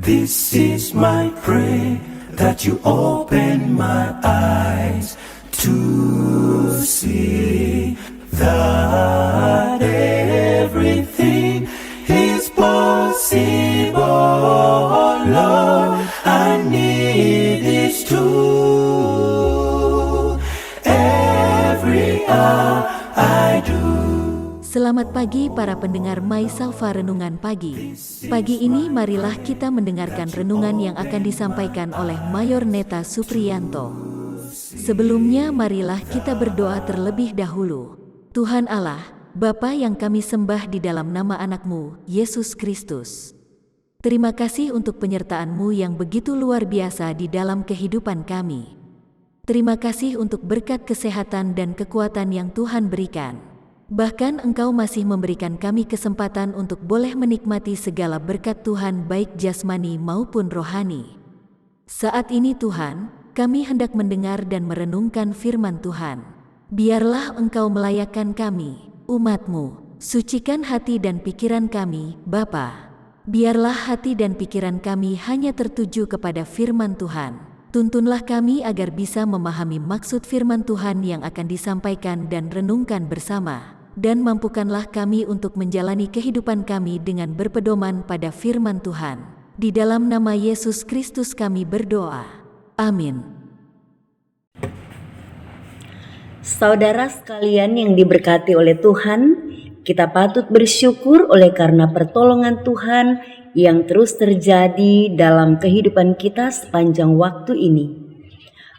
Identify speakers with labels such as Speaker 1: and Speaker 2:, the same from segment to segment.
Speaker 1: This is my prayer, that you open my eyes to see that everything is possible. Lord, I need this too. Every hour I do.
Speaker 2: Selamat pagi para pendengar My Salva Renungan Pagi. Pagi ini marilah kita mendengarkan renungan yang akan disampaikan oleh Mayor Neta Supriyanto. Sebelumnya marilah kita berdoa terlebih dahulu. Tuhan Allah, Bapa yang kami sembah di dalam nama anak-Mu, Yesus Kristus. Terima kasih untuk penyertaan-Mu yang begitu luar biasa di dalam kehidupan kami. Terima kasih untuk berkat kesehatan dan kekuatan yang Tuhan berikan. Bahkan Engkau masih memberikan kami kesempatan untuk boleh menikmati segala berkat Tuhan baik jasmani maupun rohani. Saat ini Tuhan, kami hendak mendengar dan merenungkan firman Tuhan. Biarlah Engkau melayakkan kami, umat-Mu, sucikan hati dan pikiran kami, Bapa. Biarlah hati dan pikiran kami hanya tertuju kepada firman Tuhan. Tuntunlah kami agar bisa memahami maksud firman Tuhan yang akan disampaikan dan renungkan bersama. Dan mampukanlah kami untuk menjalani kehidupan kami dengan berpedoman pada firman Tuhan. Di dalam nama Yesus Kristus kami berdoa. Amin.
Speaker 3: Saudara sekalian yang diberkati oleh Tuhan, kita patut bersyukur oleh karena pertolongan Tuhan yang terus terjadi dalam kehidupan kita sepanjang waktu ini.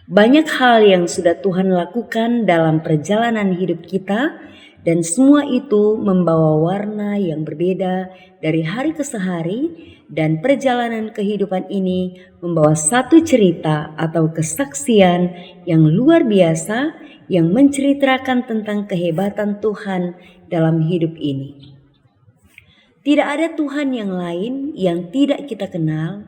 Speaker 3: Banyak hal yang sudah Tuhan lakukan dalam perjalanan hidup kita, dan semua itu membawa warna yang berbeda dari hari ke hari, dan perjalanan kehidupan ini membawa satu cerita atau kesaksian yang luar biasa yang menceritakan tentang kehebatan Tuhan dalam hidup ini. Tidak ada Tuhan yang lain yang tidak kita kenal,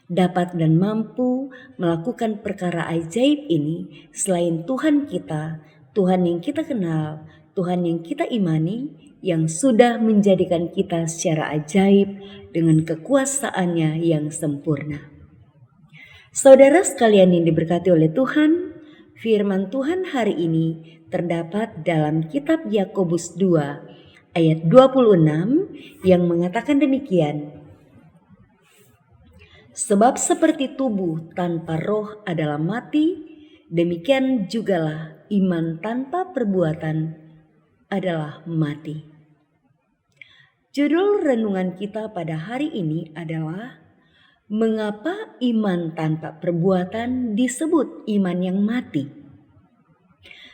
Speaker 3: dapat dan mampu melakukan perkara ajaib ini selain Tuhan kita, Tuhan yang kita kenal, Tuhan yang kita imani, yang sudah menjadikan kita secara ajaib dengan kekuasaannya yang sempurna. Saudara sekalian yang diberkati oleh Tuhan, firman Tuhan hari ini terdapat dalam kitab Yakobus 2 ayat 26 yang mengatakan demikian. Sebab seperti tubuh tanpa roh adalah mati, demikian jugalah iman tanpa perbuatan adalah mati. Judul renungan kita pada hari ini adalah mengapa iman tanpa perbuatan disebut iman yang mati.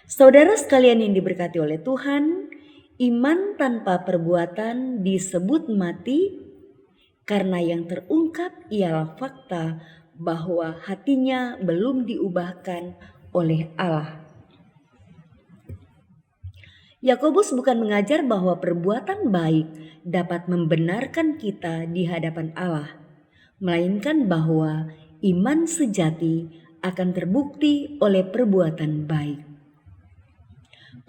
Speaker 3: Saudara sekalian yang diberkati oleh Tuhan, iman tanpa perbuatan disebut mati karena yang terungkap ialah fakta bahwa hatinya belum diubahkan oleh Allah. Yakobus bukan mengajar bahwa perbuatan baik dapat membenarkan kita di hadapan Allah, melainkan bahwa iman sejati akan terbukti oleh perbuatan baik.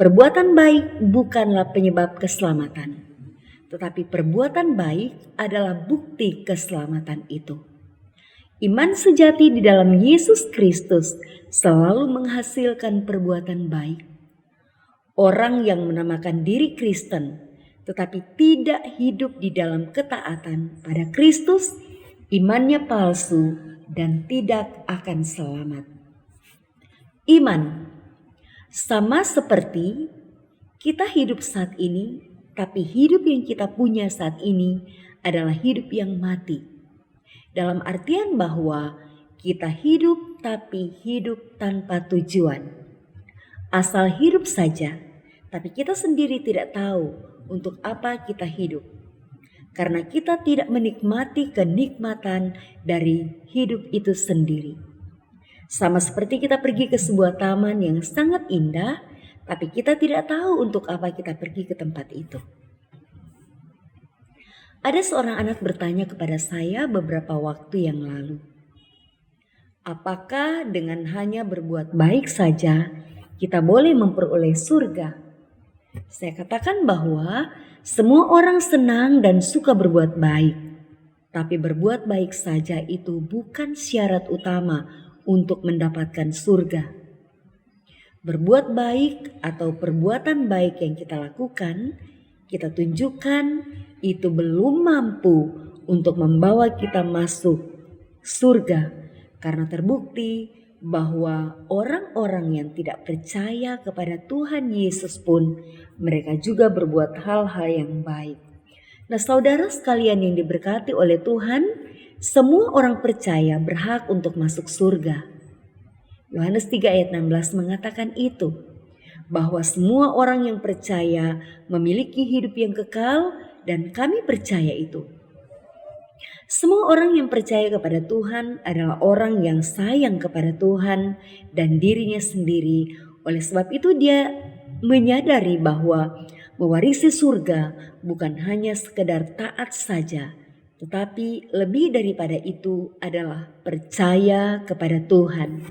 Speaker 3: Perbuatan baik bukanlah penyebab keselamatan, tetapi perbuatan baik adalah bukti keselamatan itu. Iman sejati di dalam Yesus Kristus selalu menghasilkan perbuatan baik. Orang yang menamakan diri Kristen tetapi tidak hidup di dalam ketaatan pada Kristus, imannya palsu dan tidak akan selamat. Iman sama seperti kita hidup saat ini, tapi hidup yang kita punya saat ini adalah hidup yang mati. Dalam artian bahwa kita hidup tapi hidup tanpa tujuan. Asal hidup saja, tapi kita sendiri tidak tahu untuk apa kita hidup. Karena kita tidak menikmati kenikmatan dari hidup itu sendiri. Sama seperti kita pergi ke sebuah taman yang sangat indah, tapi kita tidak tahu untuk apa kita pergi ke tempat itu. Ada seorang anak bertanya kepada saya beberapa waktu yang lalu, apakah dengan hanya berbuat baik saja kita boleh memperoleh surga? Saya katakan bahwa semua orang senang dan suka berbuat baik. Tapi berbuat baik saja itu bukan syarat utama untuk mendapatkan surga. Berbuat baik atau perbuatan baik yang kita lakukan, kita tunjukkan itu belum mampu untuk membawa kita masuk surga, karena terbukti bahwa orang-orang yang tidak percaya kepada Tuhan Yesus pun mereka juga berbuat hal-hal yang baik. Nah, saudara sekalian yang diberkati oleh Tuhan, semua orang percaya berhak untuk masuk surga. Yohanes 3 ayat 16 mengatakan itu, bahwa semua orang yang percaya memiliki hidup yang kekal, dan kami percaya itu. Semua orang yang percaya kepada Tuhan adalah orang yang sayang kepada Tuhan dan dirinya sendiri. Oleh sebab itu dia menyadari bahwa mewarisi surga bukan hanya sekedar taat saja, tetapi lebih daripada itu adalah percaya kepada Tuhan.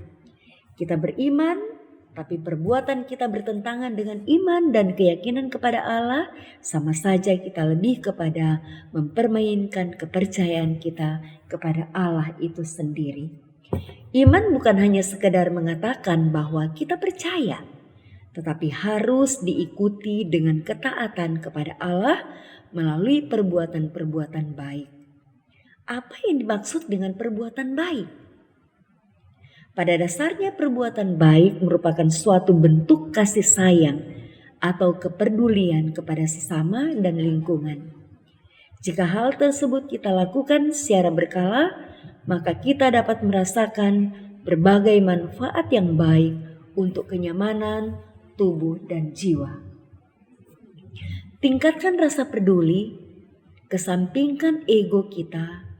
Speaker 3: Kita beriman, tapi perbuatan kita bertentangan dengan iman dan keyakinan kepada Allah, sama saja kita lebih kepada mempermainkan kepercayaan kita kepada Allah itu sendiri. Iman bukan hanya sekedar mengatakan bahwa kita percaya, tetapi harus diikuti dengan ketaatan kepada Allah melalui perbuatan-perbuatan baik. Apa yang dimaksud dengan perbuatan baik? Pada dasarnya perbuatan baik merupakan suatu bentuk kasih sayang atau kepedulian kepada sesama dan lingkungan. Jika hal tersebut kita lakukan secara berkala, maka kita dapat merasakan berbagai manfaat yang baik untuk kenyamanan tubuh dan jiwa. Tingkatkan rasa peduli, kesampingkan ego kita,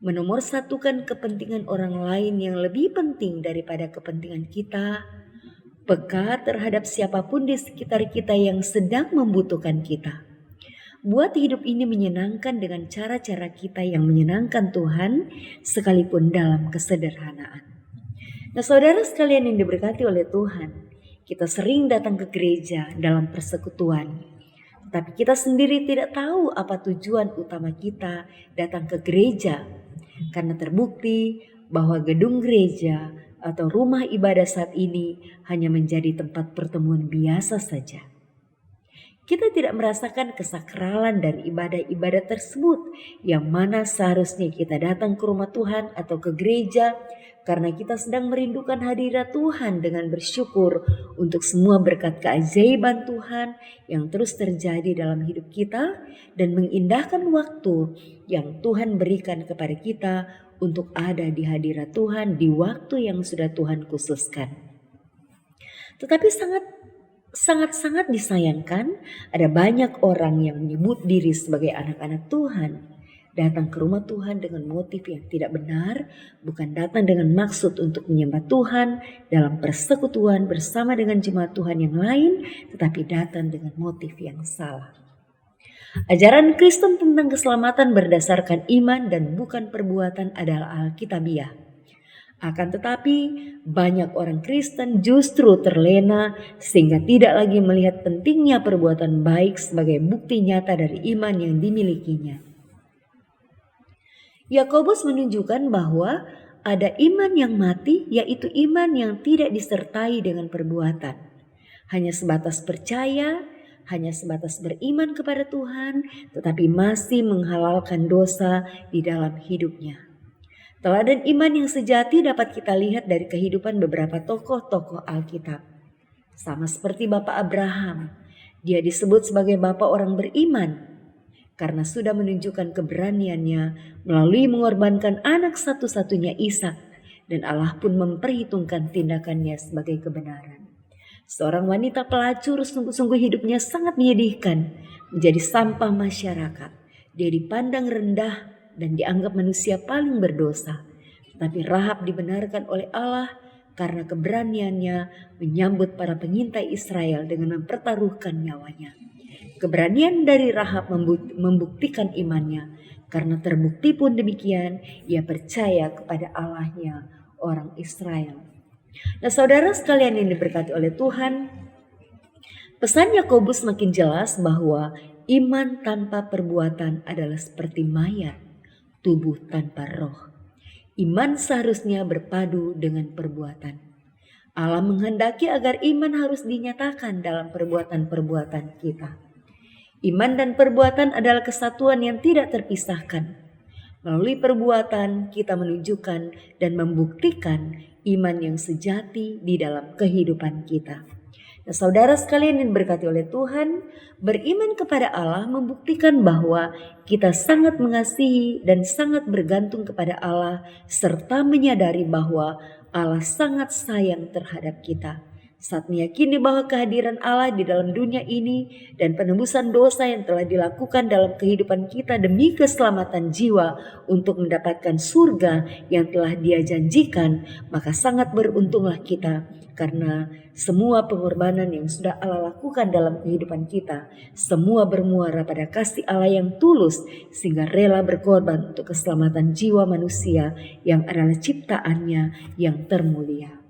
Speaker 3: menomorsatukan kepentingan orang lain yang lebih penting daripada kepentingan kita, peka terhadap siapapun di sekitar kita yang sedang membutuhkan kita. Buat hidup ini menyenangkan dengan cara-cara kita yang menyenangkan Tuhan, sekalipun dalam kesederhanaan. Nah, saudara sekalian yang diberkati oleh Tuhan, kita sering datang ke gereja dalam persekutuan, tapi kita sendiri tidak tahu apa tujuan utama kita datang ke gereja. Karena terbukti bahwa gedung gereja atau rumah ibadah saat ini hanya menjadi tempat pertemuan biasa saja. Kita tidak merasakan kesakralan dari ibadah-ibadah tersebut, yang mana seharusnya kita datang ke rumah Tuhan atau ke gereja karena kita sedang merindukan hadirat Tuhan dengan bersyukur untuk semua berkat keajaiban Tuhan yang terus terjadi dalam hidup kita dan mengindahkan waktu yang Tuhan berikan kepada kita untuk ada di hadirat Tuhan di waktu yang sudah Tuhan khususkan. Tetapi sangat disayangkan, ada banyak orang yang menyebut diri sebagai anak-anak Tuhan, datang ke rumah Tuhan dengan motif yang tidak benar, bukan datang dengan maksud untuk menyembah Tuhan dalam persekutuan bersama dengan jemaat Tuhan yang lain, tetapi datang dengan motif yang salah. Ajaran Kristen tentang keselamatan berdasarkan iman dan bukan perbuatan adalah alkitabiah. Akan tetapi banyak orang Kristen justru terlena sehingga tidak lagi melihat pentingnya perbuatan baik sebagai bukti nyata dari iman yang dimilikinya. Yakobus menunjukkan bahwa ada iman yang mati, yaitu iman yang tidak disertai dengan perbuatan. Hanya sebatas percaya, hanya sebatas beriman kepada Tuhan, tetapi masih menghalalkan dosa di dalam hidupnya. Teladan iman yang sejati dapat kita lihat dari kehidupan beberapa tokoh-tokoh Alkitab. Sama seperti Bapak Abraham, dia disebut sebagai Bapak orang beriman karena sudah menunjukkan keberaniannya melalui mengorbankan anak satu-satunya Ishak, dan Allah pun memperhitungkan tindakannya sebagai kebenaran. Seorang wanita pelacur, sungguh-sungguh hidupnya sangat menyedihkan, menjadi sampah masyarakat. Dia dipandang rendah dan dianggap manusia paling berdosa. Tapi Rahab dibenarkan oleh Allah karena keberaniannya menyambut para pengintai Israel dengan mempertaruhkan nyawanya. Keberanian dari Rahab membuktikan imannya, karena terbukti pun demikian ia percaya kepada Allahnya orang Israel. Nah, saudara sekalian yang diberkati oleh Tuhan, pesan Yakobus makin jelas bahwa iman tanpa perbuatan adalah seperti mayat. tubuh tanpa roh. Iman seharusnya berpadu dengan perbuatan. Allah menghendaki agar iman harus dinyatakan dalam perbuatan-perbuatan kita. Iman dan perbuatan adalah kesatuan yang tidak terpisahkan. Melalui perbuatan kita menunjukkan dan membuktikan iman yang sejati di dalam kehidupan kita. Nah, saudara sekalian yang diberkati oleh Tuhan, beriman kepada Allah membuktikan bahwa kita sangat mengasihi dan sangat bergantung kepada Allah, serta menyadari bahwa Allah sangat sayang terhadap kita. Saat meyakini bahwa kehadiran Allah di dalam dunia ini dan penebusan dosa yang telah dilakukan dalam kehidupan kita demi keselamatan jiwa untuk mendapatkan surga yang telah Dia janjikan, maka sangat beruntunglah kita karena semua pengorbanan yang sudah Allah lakukan dalam kehidupan kita, semua bermuara pada kasih Allah yang tulus sehingga rela berkorban untuk keselamatan jiwa manusia yang adalah ciptaannya yang termulia.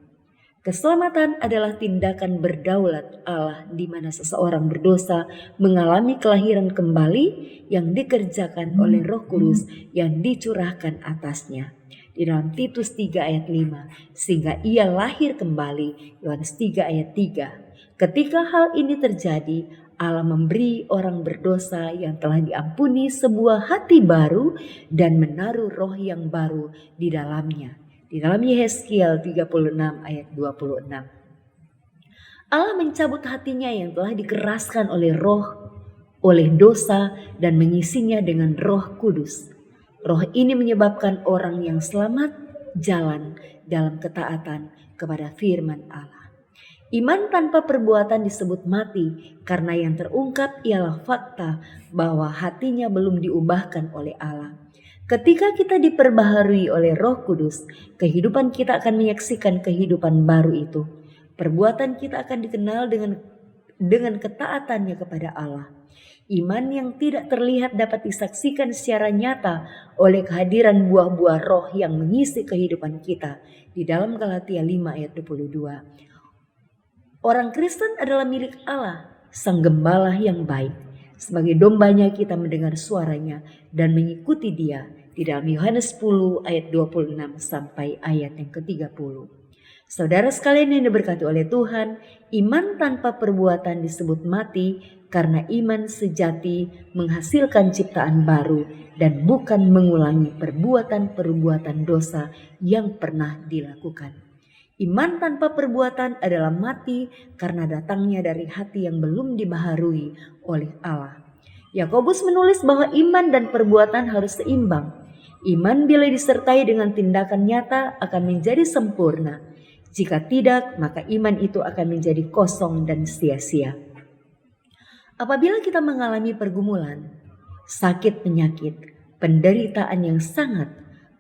Speaker 3: Keselamatan adalah tindakan berdaulat Allah di mana seseorang berdosa mengalami kelahiran kembali yang dikerjakan oleh Roh Kudus yang dicurahkan atasnya. Di dalam Titus 3 ayat 5, sehingga ia lahir kembali, Yohanes 3 ayat 3. Ketika hal ini terjadi, Allah memberi orang berdosa yang telah diampuni sebuah hati baru dan menaruh roh yang baru di dalamnya. Di dalam Yehezkiel 36 ayat 26. Allah mencabut hatinya yang telah dikeraskan oleh dosa dan mengisinya dengan Roh Kudus. Roh ini menyebabkan orang yang selamat jalan dalam ketaatan kepada firman Allah. Iman tanpa perbuatan disebut mati karena yang terungkap ialah fakta bahwa hatinya belum diubahkan oleh Allah. Ketika kita diperbaharui oleh Roh Kudus, kehidupan kita akan menyaksikan kehidupan baru itu. Perbuatan kita akan dikenal dengan ketaatannya kepada Allah. Iman yang tidak terlihat dapat disaksikan secara nyata oleh kehadiran buah-buah roh yang mengisi kehidupan kita. Di dalam Galatia 5 ayat 22. Orang Kristen adalah milik Allah, Sang Gembala yang baik. Sebagai dombanya kita mendengar suaranya dan mengikuti Dia di dalam Yohanes 10 ayat 26 sampai ayat yang ke-30. Saudara sekalian yang diberkati oleh Tuhan, iman tanpa perbuatan disebut mati karena iman sejati menghasilkan ciptaan baru dan bukan mengulangi perbuatan-perbuatan dosa yang pernah dilakukan. Iman tanpa perbuatan adalah mati karena datangnya dari hati yang belum dibaharui oleh Allah. Yakobus menulis bahwa iman dan perbuatan harus seimbang. Iman bila disertai dengan tindakan nyata akan menjadi sempurna. Jika tidak, maka iman itu akan menjadi kosong dan sia-sia. Apabila kita mengalami pergumulan, sakit penyakit, penderitaan yang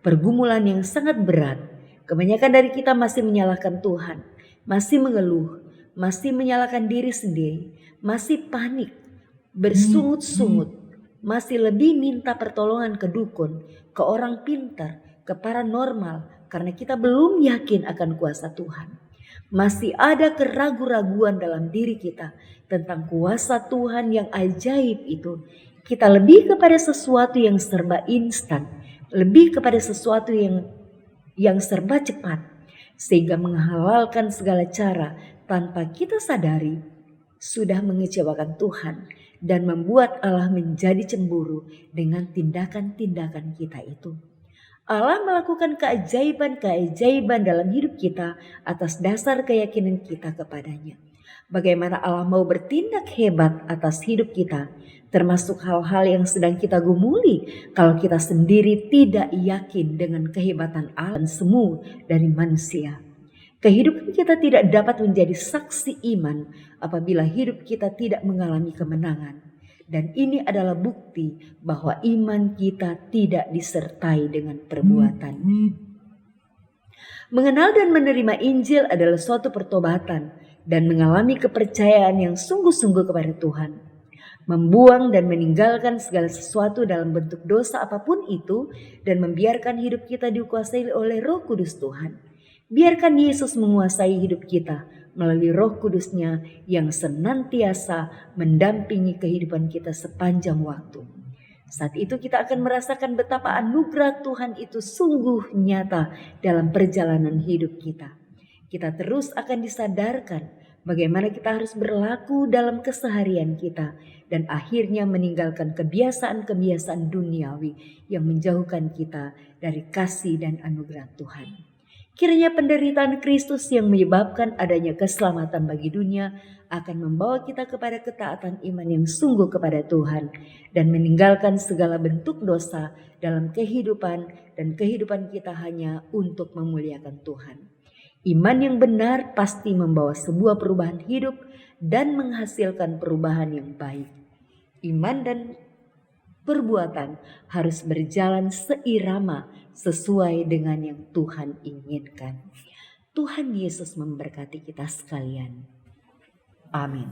Speaker 3: pergumulan yang sangat berat, kebanyakan dari kita masih menyalahkan Tuhan, masih mengeluh, masih menyalahkan diri sendiri, masih panik, bersungut-sungut, masih lebih minta pertolongan ke dukun, ke orang pintar, ke paranormal, karena kita belum yakin akan kuasa Tuhan. Masih ada keraguan-raguan dalam diri kita tentang kuasa Tuhan yang ajaib itu. Kita lebih kepada sesuatu yang serba instan, lebih kepada sesuatu yang serba cepat, sehingga menghalalkan segala cara tanpa kita sadari sudah mengecewakan Tuhan dan membuat Allah menjadi cemburu dengan tindakan-tindakan kita itu. Allah melakukan keajaiban-keajaiban dalam hidup kita atas dasar keyakinan kita kepadanya. Bagaimana Allah mau bertindak hebat atas hidup kita, termasuk hal-hal yang sedang kita gumuli kalau kita sendiri tidak yakin dengan kehebatan Allah dan semu dari manusia. Kehidupan kita tidak dapat menjadi saksi iman apabila hidup kita tidak mengalami kemenangan. Dan ini adalah bukti bahwa iman kita tidak disertai dengan perbuatan. Mengenal dan menerima Injil adalah suatu pertobatan dan mengalami kepercayaan yang sungguh-sungguh kepada Tuhan. Membuang dan meninggalkan segala sesuatu dalam bentuk dosa apapun itu dan membiarkan hidup kita dikuasai oleh Roh Kudus Tuhan. Biarkan Yesus menguasai hidup kita melalui Roh Kudus-Nya yang senantiasa mendampingi kehidupan kita sepanjang waktu. Saat itu kita akan merasakan betapa anugerah Tuhan itu sungguh nyata dalam perjalanan hidup kita. Kita terus akan disadarkan bagaimana kita harus berlaku dalam keseharian kita dan akhirnya meninggalkan kebiasaan-kebiasaan duniawi yang menjauhkan kita dari kasih dan anugerah Tuhan. Kiranya penderitaan Kristus yang menyebabkan adanya keselamatan bagi dunia akan membawa kita kepada ketaatan iman yang sungguh kepada Tuhan dan meninggalkan segala bentuk dosa dalam kehidupan dan kehidupan kita hanya untuk memuliakan Tuhan. Iman yang benar pasti membawa sebuah perubahan hidup dan menghasilkan perubahan yang baik. Iman dan perbuatan harus berjalan seirama sesuai dengan yang Tuhan inginkan. Tuhan Yesus memberkati kita sekalian. Amin.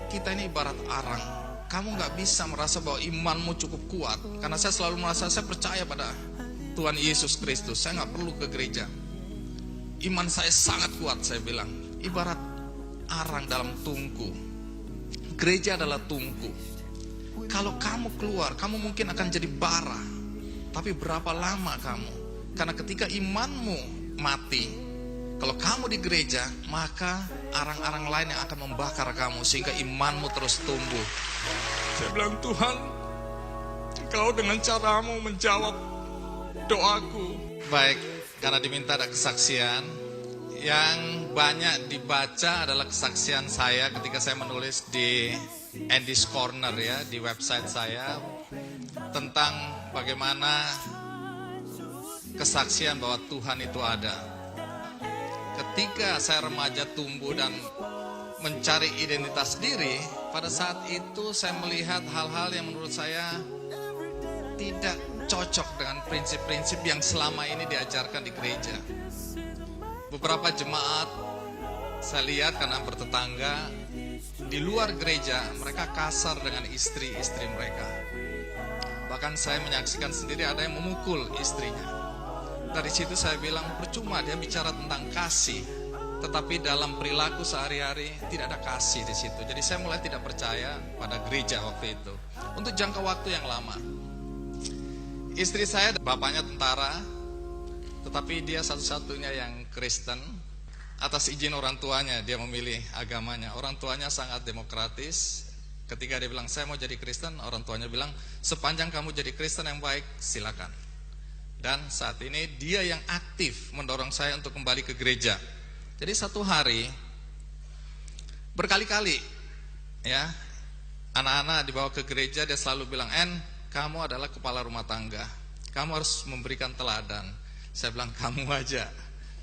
Speaker 4: Kita ini ibarat arang. Kamu gak bisa merasa bahwa imanmu cukup kuat, karena saya selalu merasa saya percaya pada Tuhan Yesus Kristus. Saya gak perlu ke gereja. Iman saya sangat kuat, saya bilang. Ibarat arang dalam tungku. Gereja adalah tungku. Kalau kamu keluar, kamu mungkin akan jadi bara. Tapi berapa lama kamu? Karena ketika imanmu mati, kalau kamu di gereja, maka arang-arang lain yang akan membakar kamu sehingga imanmu terus tumbuh. Saya bilang, Tuhan, Engkau dengan caramu menjawab doaku. Baik, karena diminta ada kesaksian. Yang banyak dibaca adalah kesaksian saya ketika saya menulis di Andy's Corner ya, di website saya, tentang bagaimana kesaksian bahwa Tuhan itu ada. Ketika saya remaja tumbuh dan mencari identitas diri, pada saat itu saya melihat hal-hal yang menurut saya tidak cocok dengan prinsip-prinsip yang selama ini diajarkan di gereja. Beberapa jemaat saya lihat karena bertetangga di luar gereja, mereka kasar dengan istri-istri mereka. Bahkan saya menyaksikan sendiri ada yang memukul istrinya. Dari situ saya bilang, percuma dia bicara tentang kasih, tetapi dalam perilaku sehari-hari tidak ada kasih di situ. Jadi saya mulai tidak percaya pada gereja waktu itu untuk jangka waktu yang lama. Istri saya, bapaknya tentara, tetapi dia satu-satunya yang Kristen. Atas izin orang tuanya dia memilih agamanya. Orang tuanya sangat demokratis. Ketika dia bilang saya mau jadi Kristen, orang tuanya bilang sepanjang kamu jadi Kristen yang baik silakan. Dan saat ini dia yang aktif mendorong saya untuk kembali ke gereja. Jadi satu hari berkali-kali ya, anak-anak dibawa ke gereja, dia selalu bilang, En, kamu adalah kepala rumah tangga, kamu harus memberikan teladan. Saya bilang, kamu aja.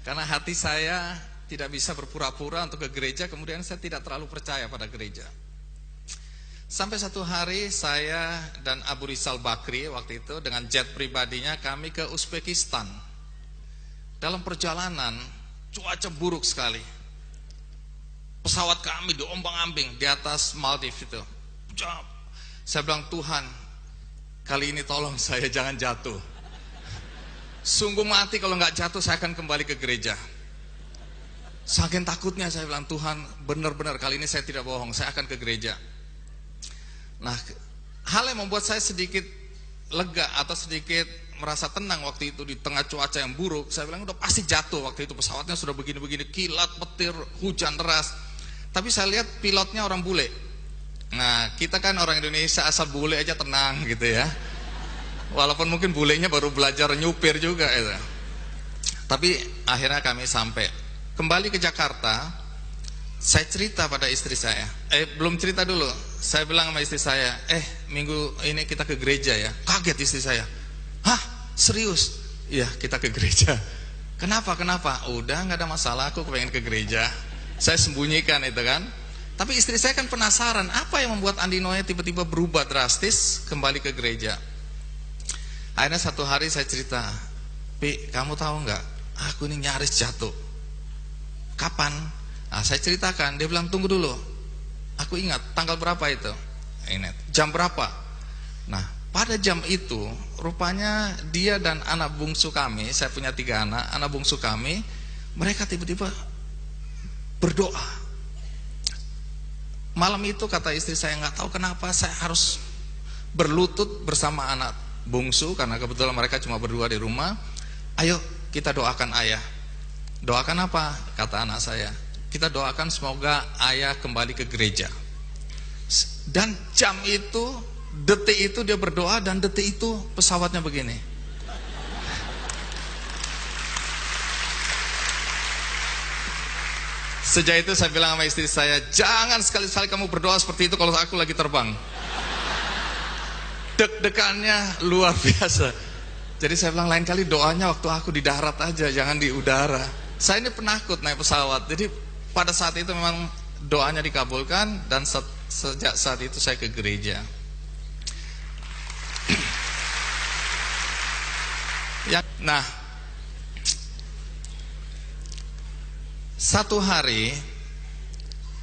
Speaker 4: Karena hati saya tidak bisa berpura-pura untuk ke gereja, kemudian saya tidak terlalu percaya pada gereja. Sampai satu hari saya dan Abu Rizal Bakri waktu itu dengan jet pribadinya kami ke Uzbekistan. Dalam perjalanan cuaca buruk sekali. Pesawat kami diombang-ambing di atas Maldives itu. Saya bilang, Tuhan, kali ini tolong saya jangan jatuh. Sungguh mati kalau nggak jatuh saya akan kembali ke gereja. Saking takutnya saya bilang, Tuhan, benar-benar kali ini saya tidak bohong, saya akan ke gereja. Nah, hal yang membuat saya sedikit lega atau sedikit merasa tenang waktu itu di tengah cuaca yang buruk, saya bilang udah pasti jatuh waktu itu, pesawatnya sudah begini-begini, kilat, petir, hujan deras. Tapi saya lihat pilotnya orang bule. Nah, kita kan orang Indonesia asal bule aja tenang gitu ya. Walaupun mungkin bulenya baru belajar nyupir juga gitu. Tapi akhirnya kami sampai. Kembali ke Jakarta, saya cerita pada istri saya. Belum cerita dulu. Saya bilang sama istri saya, minggu ini kita ke gereja ya. Kaget istri saya. Hah? Serius? Iya, kita ke gereja. Kenapa? Udah nggak ada masalah, aku pengen ke gereja. Saya sembunyikan itu kan. Tapi istri saya kan penasaran, apa yang membuat Andi Noe tiba-tiba berubah drastis kembali ke gereja. Akhirnya satu hari saya cerita, Pi, kamu tahu nggak? Aku ini nyaris jatuh. Kapan? Nah, saya ceritakan. Dia bilang, tunggu dulu. Aku ingat tanggal berapa itu. Ingat. Jam berapa? Nah, pada jam itu rupanya dia dan anak bungsu kami, saya punya 3 anak bungsu kami, mereka tiba-tiba berdoa. Malam itu kata istri saya, nggak tahu kenapa saya harus berlutut bersama anak bungsu, karena kebetulan mereka cuma berdua di rumah. Ayo kita doakan ayah. Doakan apa? Kata anak saya, kita doakan semoga ayah kembali ke gereja. Dan jam itu, detik itu dia berdoa, dan detik itu pesawatnya begini. Sejak itu saya bilang sama istri saya, jangan sekali-sekali kamu berdoa seperti itu kalau aku lagi terbang. Deg-degannya luar biasa. Jadi saya bilang lain kali doanya waktu aku di darat aja, jangan di udara. Saya ini penakut naik pesawat. Jadi pada saat itu memang doanya dikabulkan, dan sejak saat itu saya ke gereja. Nah, satu hari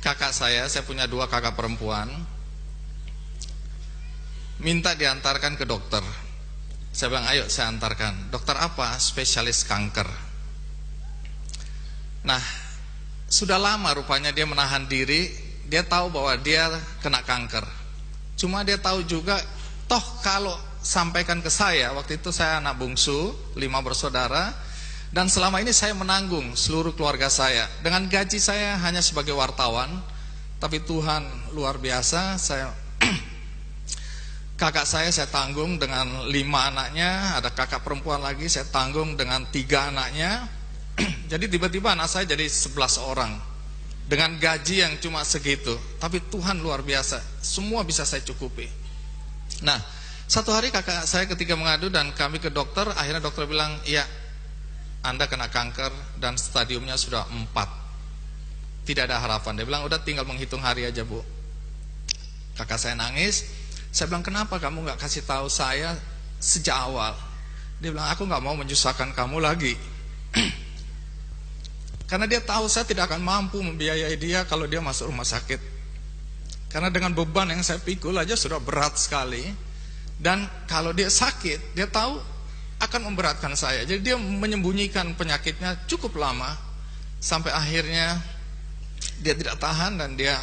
Speaker 4: kakak saya punya 2 kakak perempuan, minta diantarkan ke dokter. Saya bilang ayo saya antarkan. Dokter apa? Spesialis kanker. Nah, sudah lama rupanya dia menahan diri. Dia tahu bahwa dia kena kanker. Cuma dia tahu juga, toh kalau sampaikan ke saya, waktu itu saya anak bungsu, 5 bersaudara, dan selama ini saya menanggung seluruh keluarga saya. Dengan gaji saya hanya sebagai wartawan, tapi Tuhan luar biasa. Kakak saya tanggung dengan 5 anaknya, ada kakak perempuan lagi saya tanggung dengan 3 anaknya. Jadi tiba-tiba anak saya jadi 11 orang dengan gaji yang cuma segitu. Tapi Tuhan luar biasa, semua bisa saya cukupi. Nah, satu hari kakak saya ketika mengadu dan kami ke dokter, akhirnya dokter bilang, iya, Anda kena kanker dan stadiumnya sudah 4. Tidak ada harapan. Dia bilang, udah tinggal menghitung hari aja, Bu. Kakak saya nangis. Saya bilang, kenapa kamu gak kasih tahu saya sejak awal? Dia bilang, aku gak mau menyusahkan kamu lagi. Karena dia tahu saya tidak akan mampu membiayai dia kalau dia masuk rumah sakit. Karena dengan beban yang saya pikul aja sudah berat sekali. Dan kalau dia sakit, dia tahu akan memberatkan saya. Jadi dia menyembunyikan penyakitnya cukup lama, sampai akhirnya dia tidak tahan dan dia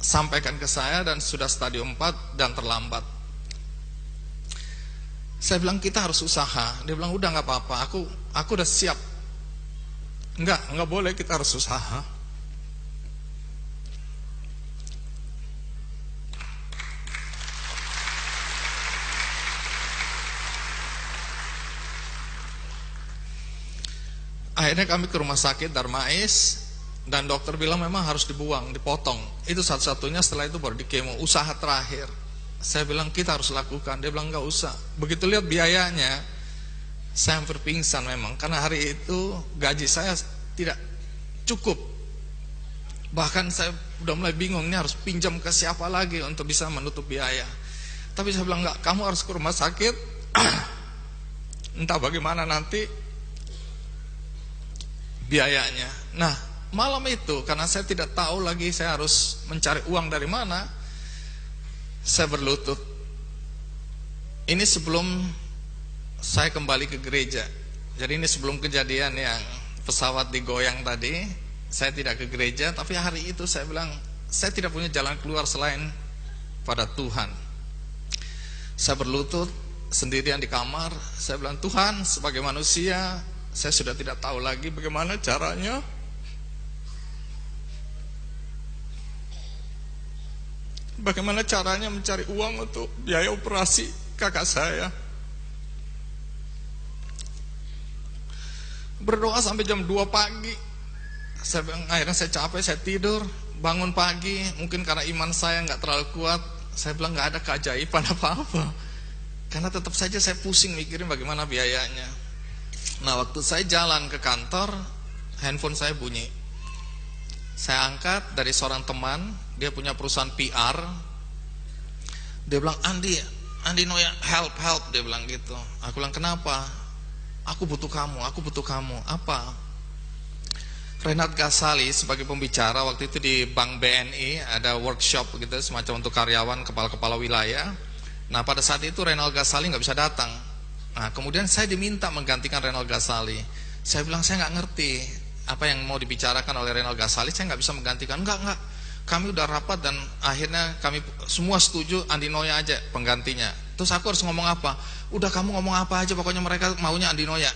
Speaker 4: sampaikan ke saya, dan sudah stadium 4 dan terlambat. Saya bilang kita harus usaha. Dia bilang udah gak apa-apa, aku udah siap. Enggak boleh, kita harus usaha. Akhirnya kami ke rumah sakit Darmais, dan dokter bilang memang harus dibuang, dipotong. Itu satu-satunya, setelah itu baru dikemo, usaha terakhir. Saya bilang kita harus lakukan. Dia bilang enggak usah. Begitu lihat biayanya, saya hampir pingsan memang. Karena hari itu gaji saya tidak cukup. Bahkan saya udah mulai bingung, ini harus pinjam ke siapa lagi untuk bisa menutup biaya. Tapi saya bilang enggak, kamu harus ke rumah sakit. Entah bagaimana nanti biayanya. Nah, malam itu karena saya tidak tahu lagi saya harus mencari uang dari mana, saya berlutut. Ini sebelum saya kembali ke gereja. Jadi ini sebelum kejadian yang pesawat digoyang tadi, saya tidak ke gereja. Tapi hari itu saya bilang, saya tidak punya jalan keluar selain pada Tuhan. Saya berlutut sendirian di kamar. Saya bilang, Tuhan, sebagai manusia saya sudah tidak tahu lagi bagaimana caranya. Bagaimana caranya mencari uang untuk biaya operasi kakak saya. Berdoa sampai jam 2 pagi. Akhirnya saya capek, saya tidur. Bangun pagi, mungkin karena iman saya nggak terlalu kuat, saya bilang nggak ada keajaiban apa-apa. Karena tetap saja saya pusing mikirin bagaimana biayanya. Nah, waktu saya jalan ke kantor, handphone saya bunyi. Saya angkat, dari seorang teman, dia punya perusahaan PR. Dia bilang, Andi Noya, help, dia bilang gitu. Aku bilang, kenapa? Aku butuh kamu. Apa? Renat Gasali sebagai pembicara waktu itu di Bank BNI, ada workshop gitu, semacam untuk karyawan, kepala-kepala wilayah. Nah pada saat itu Renal Gasali nggak bisa datang. Nah kemudian saya diminta menggantikan Renal Gasali. Saya bilang saya nggak ngerti apa yang mau dibicarakan oleh Renal Gasali, saya nggak bisa menggantikan. Enggak, kami udah rapat dan akhirnya kami semua setuju Andi Noya aja penggantinya. Terus aku harus ngomong apa? Udah kamu ngomong apa aja, pokoknya mereka maunya Andi Noya.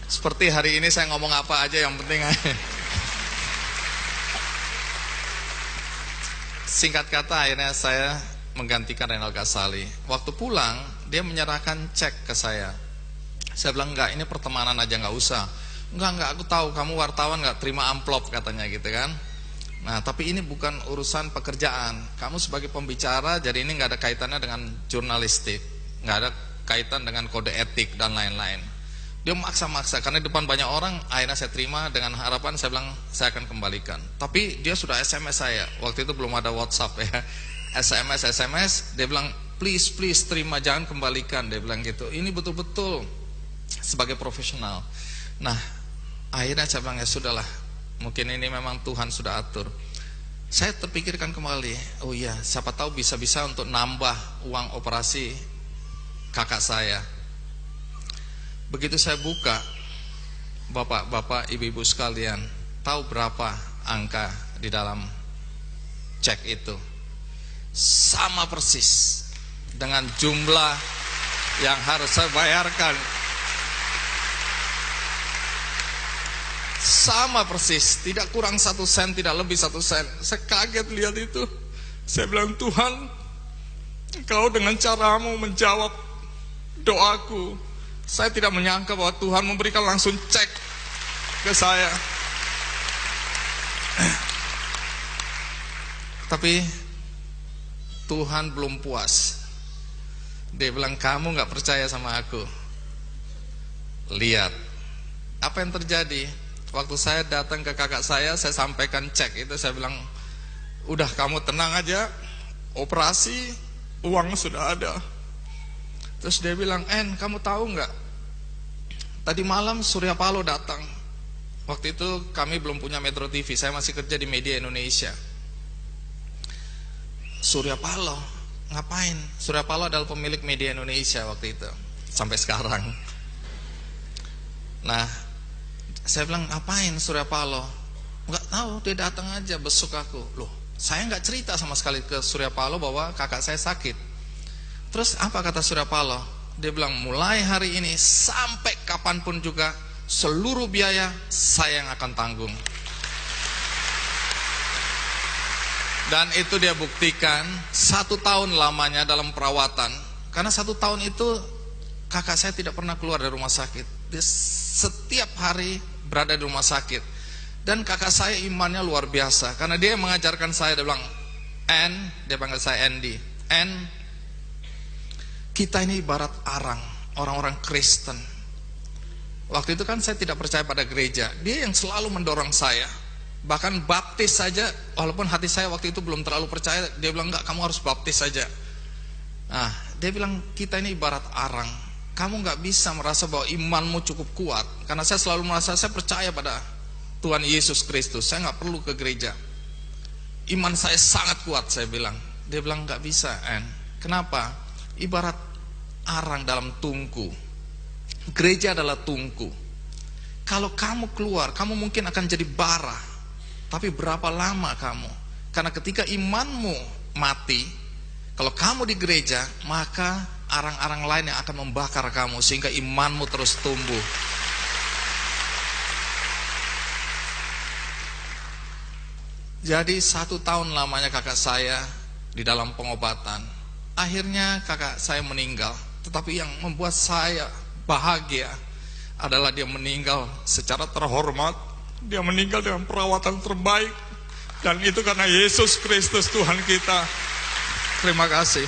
Speaker 4: Seperti hari ini saya ngomong apa aja yang penting aja. Singkat kata akhirnya saya menggantikan Renal Gasali. Waktu pulang dia menyerahkan cek ke saya. Saya bilang enggak, ini pertemanan aja, nggak usah. Enggak, aku tahu kamu wartawan nggak terima amplop katanya gitu kan. Nah tapi ini bukan urusan pekerjaan, kamu sebagai pembicara, jadi ini nggak ada kaitannya dengan jurnalistik, nggak ada kaitan dengan kode etik dan lain-lain. Dia maksa-maksa, karena di depan banyak orang, akhirnya saya terima dengan harapan saya bilang saya akan kembalikan. Tapi dia sudah SMS saya, waktu itu belum ada WhatsApp ya, SMS, dia bilang please terima, jangan kembalikan, dia bilang gitu. Ini betul-betul sebagai profesional. Nah akhirnya saya bilang ya sudahlah, mungkin ini memang Tuhan sudah atur. Saya terpikirkan kembali, oh iya, siapa tahu bisa-bisa untuk nambah uang operasi kakak saya. Begitu saya buka, bapak-bapak, ibu-ibu sekalian, tahu berapa angka di dalam cek itu? Sama persis dengan jumlah yang harus saya bayarkan. Sama persis, tidak kurang 1 sen, tidak lebih 1 sen. Saya kaget lihat itu. Saya bilang, Tuhan, Engkau dengan caramu menjawab doaku. Saya tidak menyangka bahwa Tuhan memberikan langsung cek ke saya. Tapi Tuhan belum puas. Dia bilang, kamu gak percaya sama aku. Lihat apa yang terjadi. Waktu saya datang ke kakak saya sampaikan cek itu, saya bilang, udah kamu tenang aja, operasi, uang sudah ada. Terus dia bilang, kamu tahu nggak? Tadi malam Surya Paloh datang. Waktu itu kami belum punya Metro TV, saya masih kerja di Media Indonesia. Surya Paloh, ngapain? Surya Paloh adalah pemilik Media Indonesia waktu itu, sampai sekarang. Nah, saya bilang, ngapain Surya Paloh? Nggak tahu, dia datang aja besuk aku. Loh, saya nggak cerita sama sekali ke Surya Paloh bahwa kakak saya sakit. Terus apa kata Surya Paloh? Dia bilang, mulai hari ini sampai kapanpun juga seluruh biaya saya yang akan tanggung. Dan itu dia buktikan 1 tahun lamanya dalam perawatan. Karena 1 tahun itu kakak saya tidak pernah keluar dari rumah sakit. Dia setiap hari berada di rumah sakit. Dan kakak saya imannya luar biasa, karena dia mengajarkan saya. Dia bilang, dia panggil saya Andy, kita ini ibarat arang, orang-orang Kristen. Waktu itu kan saya tidak percaya pada gereja. Dia yang selalu mendorong saya. Bahkan baptis saja, walaupun hati saya waktu itu belum terlalu percaya, dia bilang, enggak, kamu harus baptis saja. Nah, dia bilang, kita ini ibarat arang. Kamu nggak bisa merasa bahwa imanmu cukup kuat, karena saya selalu merasa saya percaya pada Tuhan Yesus Kristus, saya nggak perlu ke gereja. Iman saya sangat kuat, saya bilang. Dia bilang, nggak bisa, Kenapa? Ibarat arang dalam tungku. Gereja adalah tungku. Kalau kamu keluar, kamu mungkin akan jadi bara. Tapi berapa lama kamu? Karena ketika imanmu mati, kalau kamu di gereja, maka arang-arang lain yang akan membakar kamu sehingga imanmu terus tumbuh. Jadi 1 tahun lamanya kakak saya di dalam pengobatan. Akhirnya kakak saya meninggal. Tetapi yang membuat saya bahagia adalah dia meninggal secara terhormat. Dia meninggal dengan perawatan terbaik. Dan itu karena Yesus Kristus Tuhan kita. Terima kasih.